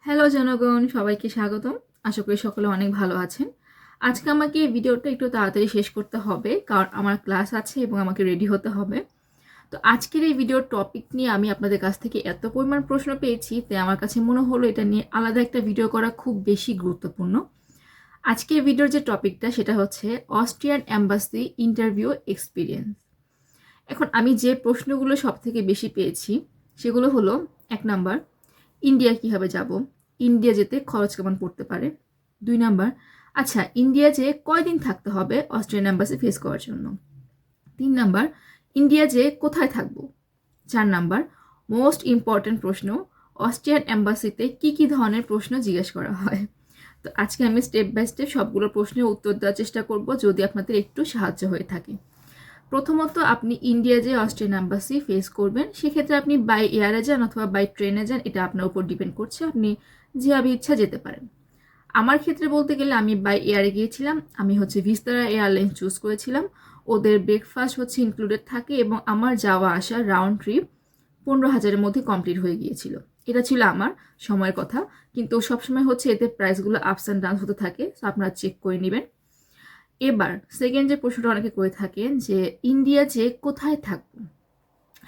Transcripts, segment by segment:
Hello জনগণ, সবাইকে স্বাগতম। আশা করি সকলে অনেক ভালো আছেন। আজকে আমাকে এই ভিডিওটা একটু তাড়াতাড়ি শেষ করতে হবে, কারণ আমার ক্লাস আছে এবং আমাকে রেডি হতে হবে। তো আজকের এই ভিডিওর টপিক নিয়ে আমি আপনাদের কাছ থেকে এত পরিমাণ প্রশ্ন পেয়েছি, তাই আমার কাছে মনে হলো এটা নিয়ে আলাদা একটা ভিডিও করা খুব বেশি গুরুত্বপূর্ণ। আজকের ভিডিওর যে টপিকটা সেটা হচ্ছে অস্ট্রিয়ান এম্বাসি ইন্টারভিউ এক্সপিরিয়েন্স। এখন আমি যে প্রশ্নগুলো সব থেকে বেশি পেয়েছি সেগুলো হলো: 1 নাম্বার, ইন্ডিয়া কীভাবে যাব, ইন্ডিয়া যেতে খরচ কেমন পড়তে পারে। 2 নাম্বার, আচ্ছা ইন্ডিয়া যে কয়দিন থাকতে হবে অস্ট্রিয়ান এম্বাসি ফেস করার জন্য। 3 নাম্বার, ইন্ডিয়া যে কোথায় থাকবো। 4 নাম্বার, মোস্ট ইম্পর্ট্যান্ট প্রশ্ন, অস্ট্রিয়ান এম্বাসিতে কি কি ধরনের প্রশ্ন জিজ্ঞেস করা হয়। তো আজকে আমি স্টেপ বাই স্টেপ সবগুলো প্রশ্নের উত্তর দেওয়ার চেষ্টা করব, যদি আপনাদের একটু সাহায্য হয়ে থাকে। প্রথমত, আপনি ইন্ডিয়া যে অস্ট্রিয়ান এম্বাসি ফেস করবেন, সেক্ষেত্রে আপনি বাই এয়ারে যান অথবা বাই ট্রেনে যান, এটা আপনার উপর ডিপেন্ড করছে। আপনি যেভাবে ইচ্ছা যেতে পারেন। আমার ক্ষেত্রে বলতে গেলে আমি বাই এয়ারে গিয়েছিলাম। আমি ভিস্তারা এয়ারলাইন্স চুজ করেছিলাম। ওদের ব্রেকফাস্ট ইনক্লুডেড থাকে এবং আমার যাওয়া আসা রাউন্ড ট্রিপ 15,000-এর মধ্যে কমপ্লিট হয়ে গিয়েছিল। এটা ছিল আমার সময়ের কথা, কিন্তু সবসময় এতে প্রাইসগুলো আপস অ্যান্ড ডাউন হতে থাকে, তো আপনারা চেক করে নেবেন। এবার সেকেন্ড যে প্রশ্নটা অনেকে করে থাকেন যে ইন্ডিয়া যে কোথায় থাকবো।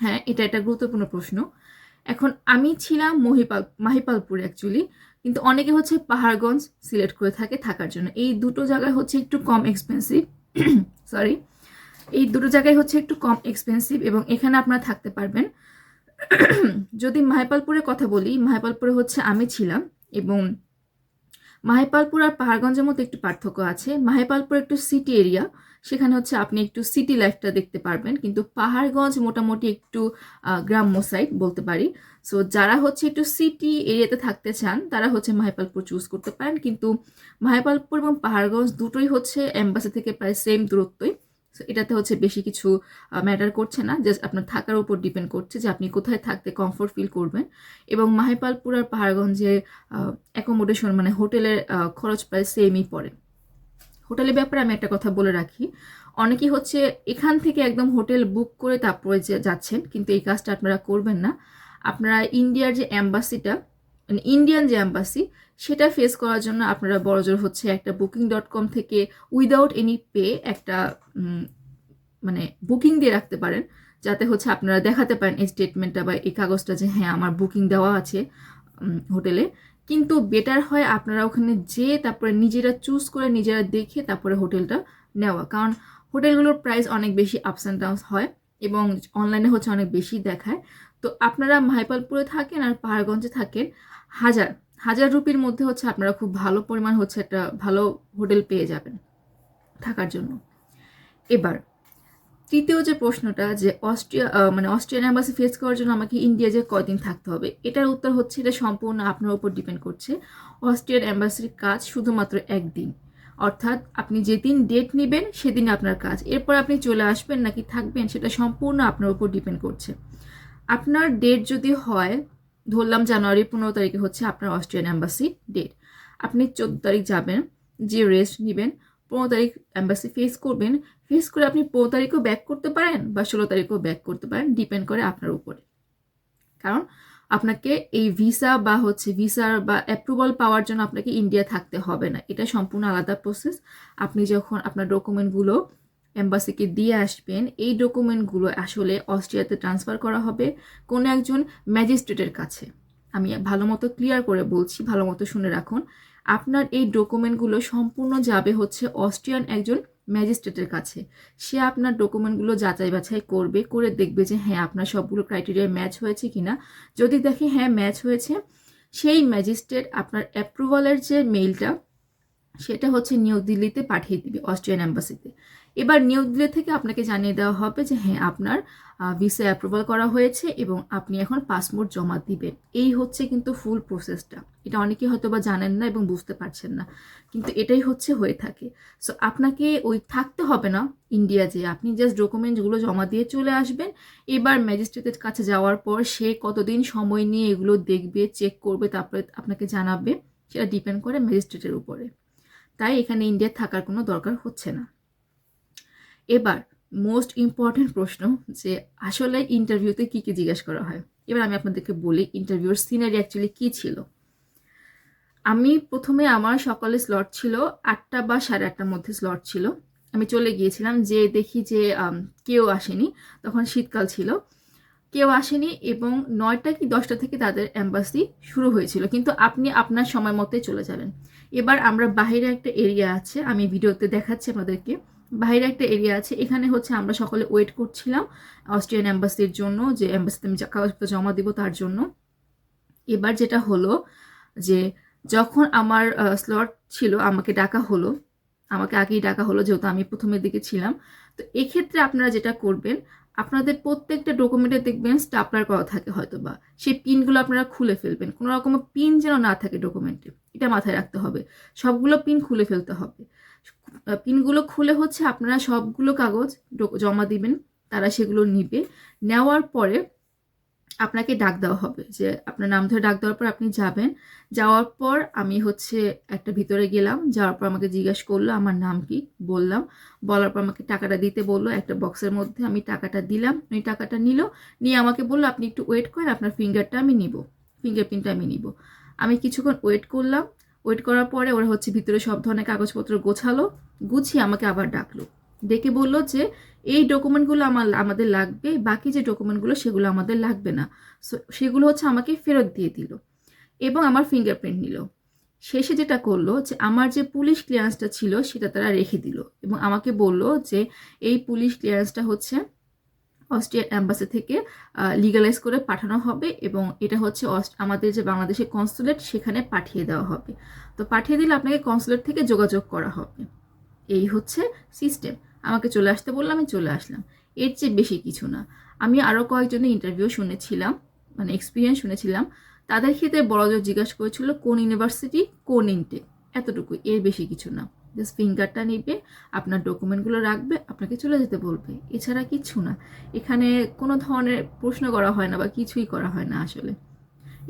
হ্যাঁ, এটা একটা গুরুত্বপূর্ণ প্রশ্ন। এখন আমি ছিলাম মাহিপালপুরে অ্যাকচুয়ালি, কিন্তু অনেকে পাহাড়গঞ্জ সিলেক্ট করে থাকে থাকার জন্য। এই দুটো জায়গায় একটু কম এক্সপেন্সিভ সরি এই দুটো জায়গায় একটু কম এক্সপেন্সিভ এবং এখানে আপনারা থাকতে পারবেন। যদি মাহিপালপুরের কথা বলি, মাহিপালপুরে আমি ছিলাম এবং মাহিপালপুর আর পাহাড়গঞ্জের মধ্যে একটু পার্থক্য আছে। মাহিপালপুর একটু সিটি এরিয়া, সেখানে আপনি একটু সিটি লাইফটা দেখতে পারবেন, কিন্তু পাহাড়গঞ্জ মোটামুটি একটু গ্রাম্য সাইড বলতে পারি। সো যারা একটু সিটি এরিয়াতে থাকতে চান তারা মাহিপালপুর চুজ করতে পারেন, কিন্তু মাহিপালপুর এবং পাহাড়গঞ্জ দুটোই এম্বাসি থেকে প্রায় সেম দূরত্বই। সো এটাতে বেশি কিছু ম্যাটার করছে না, জাস্ট আপনার থাকার উপর ডিপেন্ড করছে যে আপনি কোথায় থাকতে কমফোর্ট ফিল করবেন। এবং মাহিপালপুর আর পাহাড়গঞ্জে অ্যাকোমোডেশন হোটেলের খরচ প্রায় সেমই পড়ে। হোটেলের ব্যাপারে আমি একটা কথা বলে রাখি, অনেকেই এখান থেকে একদম হোটেল বুক করে তারপরে যাচ্ছেন, কিন্তু এই কাজটা আপনারা করবেন না। আপনারা ইন্ডিয়ার যে অ্যাম্বাসিটা, ইন্ডিয়ান যে অ্যাম্বাসি, সেটা ফেস করার জন্য আপনারা বড়জোর একটা booking.com থেকে উইদাউট এনি পে একটা বুকিং দিয়ে রাখতে পারেন, যাতে আপনারা দেখাতে পারেন এই স্টেটমেন্টটা বা এই কাগজটা যে হ্যাঁ আমার বুকিং দেওয়া আছে হোটেলে। কিন্তু বেটার হয় আপনারা ওখানে যেয়ে তারপরে নিজেরা চুজ করে নিজেরা দেখে তারপরে হোটেলটা নেওয়া, কারণ হোটেলগুলোর প্রাইস অনেক বেশি আপস অ্যান্ড ডাউন হয় এবং অনলাইনে অনেক বেশি দেখায়। তো আপনারা মাহিপালপুরে থাকেন আর পাহাড়গঞ্জে থাকেন, হাজার হাজার রুপির মধ্যে আপনারা খুব ভালো পরিমাণ একটা ভালো হোটেল পেয়ে যাবেন থাকার জন্য। এবার তৃতীয় যে প্রশ্নটা, যে অস্ট্রিয়ান এম্বাসি ফেস করার জন্য আমাকে ইন্ডিয়া যে কয়দিন থাকতে হবে, এটার উত্তর এটা সম্পূর্ণ আপনার উপর ডিপেন্ড করছে। অস্ট্রিয়ান এম্বাসির কাজ শুধুমাত্র একদিন, অর্থাৎ আপনি যেদিন ডেট নেবেন সেদিন আপনার কাজ। এরপর আপনি চলে আসবেন নাকি থাকবেন সেটা সম্পূর্ণ আপনার উপর ডিপেন্ড করছে। আপনার ডেট যদি হয়, ধরলাম জানুয়ারি 15 তারিখে আপনার অস্ট্রিয়ান এম্বাসি ডেট, আপনি 14 তারিখ যাবেন, যে রেস্ট নেবেন, 15 তারিখ এম্বাসি ফেস করবেন। ফেস করে আপনি 15 তারিখও ব্যাক করতে পারেন বা 16 তারিখও ব্যাক করতে পারেন, ডিপেন্ড করে আপনার উপরে। কারণ আপনাকে এই ভিসা ভিসার বা অ্যাপ্রুভাল পাওয়ার জন্য আপনাকে ইন্ডিয়া থাকতে হবে না, এটা সম্পূর্ণ আলাদা প্রসেস। আপনি যখন আপনার ডকুমেন্টগুলো এম্বাসিকে দিয়ে আসবেন, এই ডকুমেন্টগুলো আসলে অস্ট্রিয়াতে ট্রান্সফার করা হবে কোনো একজন ম্যাজিস্ট্রেটের কাছে। আমি ভালো মতো ক্লিয়ার করে বলছি, ভালো মতো শুনে রাখুন। আপনার এই ডকুমেন্টগুলো সম্পূর্ণ যাবে অস্ট্রিয়ান একজন ম্যাজিস্ট্রেটের কাছে। সে আপনার ডকুমেন্টগুলো যাচাই বাছাই করবে, করে দেখবে যে হ্যাঁ আপনার সবগুলো ক্রাইটেরিয়া ম্যাচ হয়েছে কিনা। যদি দেখে হ্যাঁ ম্যাচ হয়েছে, সেই ম্যাজিস্ট্রেট আপনার অ্যাপ্রুভালের যে মেইলটা সেটা নিউ দিল্লিতে পাঠিয়ে দিবে অস্ট্রিয়ান এম্বাসিতে। এবার নিউ দিল্লি থেকে আপনাকে জানিয়ে দেওয়া হবে যে হ্যাঁ আপনার ভিসা অ্যাপ্রুভাল করা হয়েছে এবং আপনি এখন পাসপোর্ট জমা দিবেন। এই কিন্তু ফুল প্রসেসটা। এটা অনেকেই হয়তো বা জানেন না এবং বুঝতে পারছেন না, কিন্তু এটাই হয়ে থাকে। সো আপনাকে থাকতে হবে না ইন্ডিয়া, যে আপনি জাস্ট ডকুমেন্টসগুলো জমা দিয়ে চলে আসবেন। এবার ম্যাজিস্ট্রেটের কাছে যাওয়ার পর সে কতদিন সময় নিয়ে এগুলো দেখবে, চেক করবে, তারপরে আপনাকে জানাবে। সেটা ডিপেন্ড করে ম্যাজিস্ট্রেটের উপরে। তাই এখানে ইন্ডিয়া থাকার কোনো দরকার হচ্ছে না। এবার মোস্ট ইম্পর্টেন্ট প্রশ্ন, যে আসলে ইন্টারভিউতে কী কী জিজ্ঞেস করা হয়। এবার আমি আপনাদেরকে বলি ইন্টারভিউর সিনারি অ্যাকচুয়ালি কী ছিল। আমি প্রথমে আমার সকালে স্লট ছিল 8টা বা 8:30টার মধ্যে স্লট ছিল। আমি চলে গিয়েছিলাম, যে দেখি যে কেউ আসেনি, তখন শীতকাল ছিল, কেউ আসেনি এবং 9টা কি 10টা থেকে তাদের এম্বাসি শুরু হয়েছিল, কিন্তু আপনি আপনার সময় মতোই চলে যাবেন। এবার আমরা বাইরে একটা এরিয়া আছে, আমি ভিডিওতে দেখাচ্ছি আপনাদেরকে, বাইরে একটা এরিয়া আছে, এখানে হচ্ছে আমরা সকলে ওয়েট করছিলাম অস্ট্রিয়ান এম্বাসির জন্য, যে এম্বাসিতে আমি কাগজপত্র জমা দিব তার জন্য। এবার যেটা হলো যে যখন আমার স্লট ছিল, আমাকে ডাকা হলো, আমাকে আগেই ডাকা হলো যেহেতু আমি প্রথমের দিকে ছিলাম। তো এক্ষেত্রে আপনারা যেটা করবেন, আপনাদের প্রত্যেকটা ডকুমেন্টে দেখবেন স্টাপলার করা থাকে হয়তো বা, সেই পিনগুলো আপনারা খুলে ফেলবেন, কোনো রকম পিন যেন না থাকে ডকুমেন্টে, এটা মাথায় রাখতে হবে। সবগুলো পিন খুলে ফেলতে হবে। পিনগুলো খুলে হচ্ছে আপনারা সবগুলো কাগজ জমা দিবেন, তারা সেগুলো নিবে। নেওয়ার পরে আপনাকে ডাক দেওয়া হবে, যে আপনার নাম ধরে ডাক দেওয়ার পর আপনি যাবেন। যাওয়ার পর আমি হচ্ছে একটা ভিতরে গেলাম, যাওয়ার পর আমাকে জিজ্ঞাসা করলো আমার নাম কি, বললাম। বলার পর আমাকে টাকাটা দিতে বললো একটা বক্সের মধ্যে, আমি টাকাটা দিলাম, উনি টাকাটা নিল, নিয়ে আমাকে বললো আপনি একটু ওয়েট করেন, আপনার ফিঙ্গারটা আমি নিব, ফিঙ্গারপ্রিন্টটা আমি নিব। আমি কিছুক্ষণ ওয়েট করলাম, ওয়েট করার পরে ওরা হচ্ছে ভিতরে সব ধরনের কাগজপত্র গোছালো, গুছিয়ে আমাকে আবার ডাকলো, ডেকে বললো যে এই ডকুমেন্টগুলো আমাদের লাগবে, বাকি যে ডকুমেন্টগুলো সেগুলো আমাদের লাগবে না। সো সেগুলো হচ্ছে আমাকে ফেরত দিয়ে দিল এবং আমার ফিঙ্গারপ্রিন্ট নিল। শেষে যেটা করলো যে আমার যে পুলিশ ক্লিয়ারেন্সটা ছিল সেটা তারা রেখে দিল এবং আমাকে বলল যে এই পুলিশ ক্লিয়ারেন্সটা হচ্ছে অস্ট্রিয়ার অ্যাম্বাসি থেকে লিগালাইজ করে পাঠানো হবে এবং এটা হচ্ছে আমাদের যে বাংলাদেশের কনসুলেট সেখানে পাঠিয়ে দেওয়া হবে। তো পাঠিয়ে দিলে আপনাকে কনসুলেট থেকে যোগাযোগ করা হবে। এই হচ্ছে সিস্টেম। আমাকে চলে আসতে বললাম, আমি চলে আসলাম, এর চেয়ে বেশি কিছু না। আমি আরও কয়েকজনের ইন্টারভিউ শুনেছিলাম, মানে এক্সপিরিয়েন্স শুনেছিলাম, তাদের ক্ষেত্রে বড় জোর জিজ্ঞাসা করেছিল কোন ইউনিভার্সিটি, কোন ইনটেক, এতটুকুই, এর বেশি কিছু না। জাস্ট ফিঙ্গারটা নিবে, আপনার ডকুমেন্টগুলো রাখবে, আপনাকে চলে যেতে বলবে, এছাড়া কিচ্ছু না। এখানে কোনো ধরনের প্রশ্ন করা হয় না বা কিছুই করা হয় না আসলে।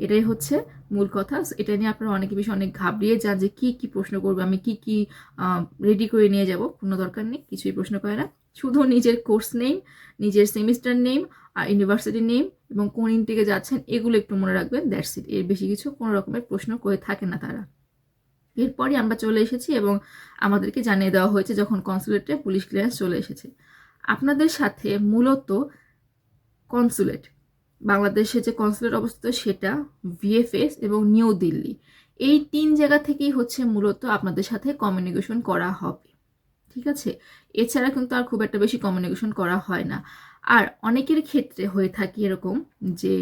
এটাই হচ্ছে মূল কথা। এটা নিয়ে আপনারা অনেকে বেশি অনেক ঘাবড়িয়ে যান যে কি কি প্রশ্ন করবে, আমি কি কি রেডি করে নিয়ে যাব। কোনো দরকার নেই, কিছুই প্রশ্ন করে না। শুধু নিজের কোর্স নেম, নিজের সেমিস্টার নেম আর ইউনিভার্সিটি নেম এবং কোন ইনটেকে যাচ্ছেন এগুলো একটু মনে রাখবেন, দ্যাটস ইট। এর বেশি কিছু কোনো রকমের প্রশ্ন করে থাকে না তারা। এরপরই আমরা চলে এসেছি এবং আমাদেরকে জানিয়ে দেওয়া হয়েছে যখন কনসুলেটে পুলিশ ক্লিয়ারেন্স চলে এসেছে। আপনাদের সাথে মূলত কনসুলেট, বাংলাদেশে যে কনসুলেট অবস্থিত সেটা, ভিএফএস এবং নিউ দিল্লি, এই 3 জায়গা থেকেই হচ্ছে মূলত আপনাদের সাথে কমিউনিকেশন করা হবে, ঠিক আছে? এছাড়া কিন্তু আর খুব একটা বেশি কমিউনিকেশন করা হয় না। আর অনেকের ক্ষেত্রে হয়ে থাকে এরকম যে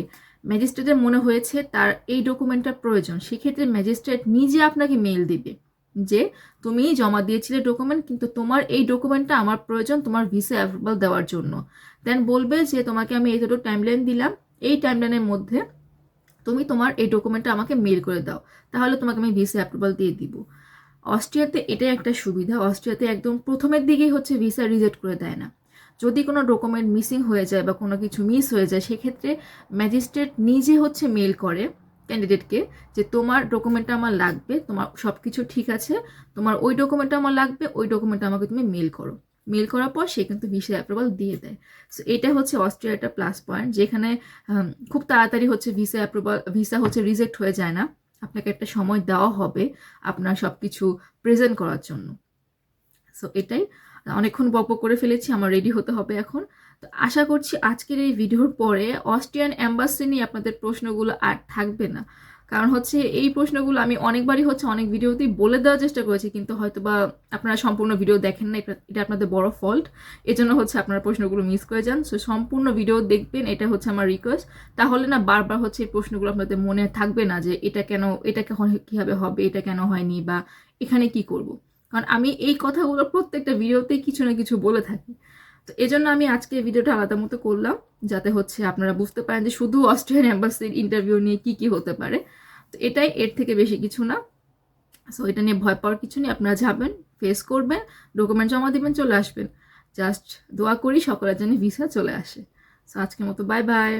ম্যাজিস্ট্রেটের মনে হয়েছে তার এই ডকুমেন্টটা প্রয়োজন, সেক্ষেত্রে ম্যাজিস্ট্রেট নিজে আপনাকে মেল দিবে যে তুমি জমা দিয়েছিলে ডকুমেন্ট, কিন্তু তোমার এই ডকুমেন্টটা আমার প্রয়োজন তোমার ভিসা অ্যাপ্রুভাল দেওয়ার জন্য। দেন বলবে যে তোমাকে আমি এইটুকু টাইমলাইন দিলাম, এই টাইমলাইনের মধ্যে তুমি তোমার এই ডকুমেন্টটা আমাকে মেল করে দাও, তাহলে তোমাকে আমি ভিসা অ্যাপ্রুভাল দিয়ে দিব। অস্ট্রিয়াতে এটাই একটা সুবিধা, অস্ট্রিয়াতে একদম প্রথমের দিকেই হচ্ছে ভিসা রিজেক্ট করে দেয় না। যদি কোনো ডকুমেন্ট মিসিং হয়ে যায় বা কোনো কিছু মিস হয়ে যায়, সেক্ষেত্রে ম্যাজিস্ট্রেট নিজে হচ্ছে মেল করে ক্যান্ডিডেটকে যে তোমার ডকুমেন্টটা আমার লাগবে, তোমার সব কিছু ঠিক আছে, তোমার ওই ডকুমেন্টটা আমার লাগবে, ওই ডকুমেন্টটা আমাকে তুমি মেল করো। মেল করার পর সে কিন্তু ভিসা অ্যাপ্রুভাল দিয়ে দেয়। সো এটা হচ্ছে অস্ট্রিয়ার একটা প্লাস পয়েন্ট, যেখানে খুব তাড়াতাড়ি হচ্ছে ভিসা হচ্ছে রিজেক্ট হয়ে যায় না। আপনাকে একটা সময় দেওয়া হবে আপনার সব কিছু প্রেজেন্ট করার জন্য। সো এটাই, অনেকক্ষণ বক করে ফেলেছি, আমার রেডি হতে হবে এখন। তো আশা করছি আজকের এই ভিডিওর পরে অস্ট্রিয়ান অ্যাম্বাসি নিয়ে আপনাদের প্রশ্নগুলো আর থাকবে না। কারণ হচ্ছে এই প্রশ্নগুলো আমি অনেকবারই হচ্ছে অনেক ভিডিওতেই বলে দেওয়ার চেষ্টা করেছি, কিন্তু হয়তো বা আপনারা সম্পূর্ণ ভিডিও দেখেন না, এটা আপনাদের বড় ফল্ট। এজন্য হচ্ছে আপনারা প্রশ্নগুলো মিস করে যান। সো সম্পূর্ণ ভিডিও দেখবেন, এটা হচ্ছে আমার রিকোয়েস্ট। তাহলে না বারবার হচ্ছে এই প্রশ্নগুলো আপনাদের মনে থাকবে না যে এটা কেন, এটা কীভাবে হবে, এটা কেন হয়নি, বা এখানে কি করব। কারণ আমি এই কথাগুলো প্রত্যেকটা ভিডিওতেই কিছু না কিছু বলে থাকি। তো এজন্য আমি আজকে ভিডিওটা আলাদা মতো করলাম, যাতে হচ্ছে আপনারা বুঝতে পারেন যে শুধু অস্ট্রিয়ান অ্যাম্বাসির ইন্টারভিউ নিয়ে কি কি হতে পারে। তো এটাই, এর থেকে বেশি কিছু না। সো এটা নিয়ে ভয় পাওয়ার কিছু নেই, আপনারা যাবেন, ফেস করবেন, ডকুমেন্ট জমা দিবেন, চলে আসবেন। জাস্ট দোয়া করি সকলের জন্য ভিসা চলে আসে। সো আজকের মতো বাই বাই।